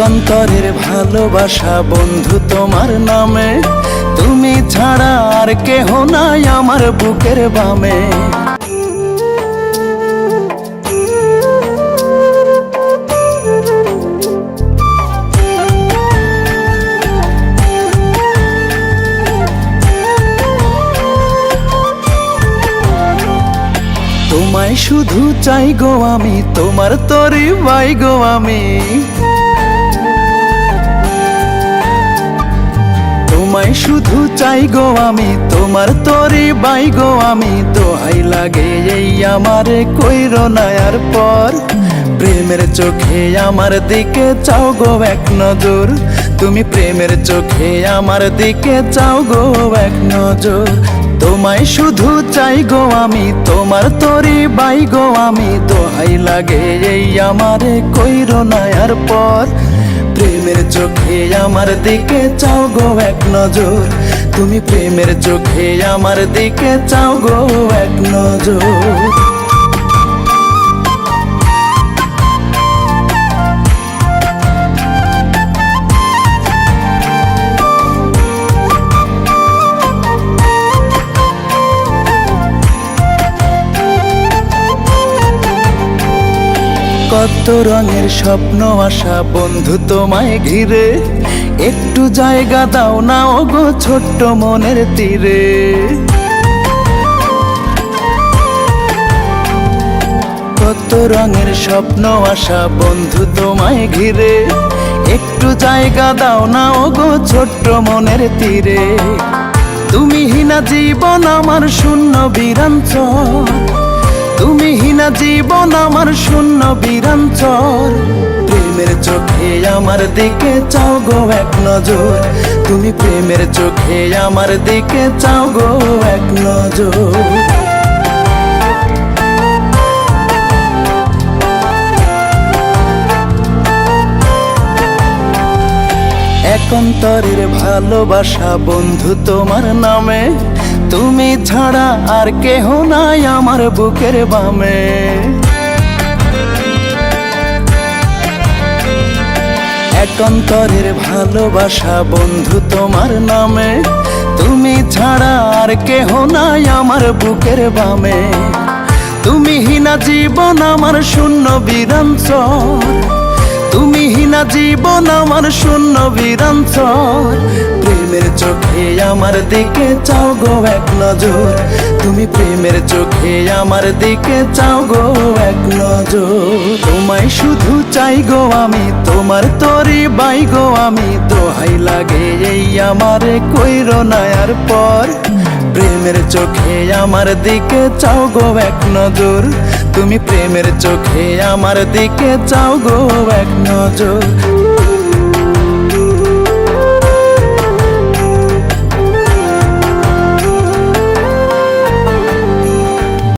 অন্তরের ভালোবাসা বন্ধু তোমার নামে, তুমি ছাড়া আর কেহ নাই আমার বুকের বামে। তোমায় শুধু চাই গো আমি, তোমার তরি বাই গো আমি। তোমায় শুধু চাই গো আমি, তোমার তরি বাই গো আমি। দোহাই লাগে এই আমারে কইরো না আর পর, প্রেমের চোখে আমার দিকে চাও গো এক নজর। তুমি প্রেমের চোখে আমার দিকে চাও গো এক নজর। তোমায় শুধু চাই গো আমি, তোমার তরি বাই গো আমি। দোহাই লাগে এই আমারে কইরো না আর পর, প্রেমের চোখে আমার দিকে চাও গো এক নজর। তুমি প্রেমের চোখে আমার দিকে চাও গো এক নজর। কত রঙের স্বপ্ন আসা বন্ধু তোমায় ঘিরে, একটু জায়গা দাও না ওগো ছোট্ট মনের তীরে। কত রঙের স্বপ্ন আসা বন্ধু তোমায় ঘিরে, একটু জায়গা দাও না ওগো ছোট্ট মনের তীরে। তুমি হীনা জীবন আমার শূন্য বিরাঞ্চল, তুমি হীনা জীবন আমার শূন্য বিরাঞ্চল। প্রেমের চোখে আমার দিকে চাও গো এক নজর। তুমি প্রেমের চোখে আমার দিকে চাও গো এক নজর। এক অন্তরের ভালোবাসা বন্ধু তোমার নামে, তুমি ছাড়া আর কেহ নাই আমার বুকের বামে। এক অন্তরের ভালোবাসা বন্ধু তোমার নামে, তুমি ছাড়া আর কেহ নাই আমার বুকের বামে। তুমি হীনা জীবন আমার শূন্য বিরাঞ্চল, তুমি হীনা জীবন আমার শূন্য বিরাঞ্চল। প্রেমের চোখে আমার দিকে চাও গো এক নজর। তুমি প্রেমের চোখে আমার দিকে চাও গো এক নজর। তোমায় শুধু চাই গো আমি, তোমার তরি বাই গো আমি। দোহাই লাগে এই আমারে কইরো না আর পর, প্রেমের চোখে আমার দিকে চাও গো এক নজর। তুমি প্রেমের চোখে আমার দিকে চাও গো এক নজর।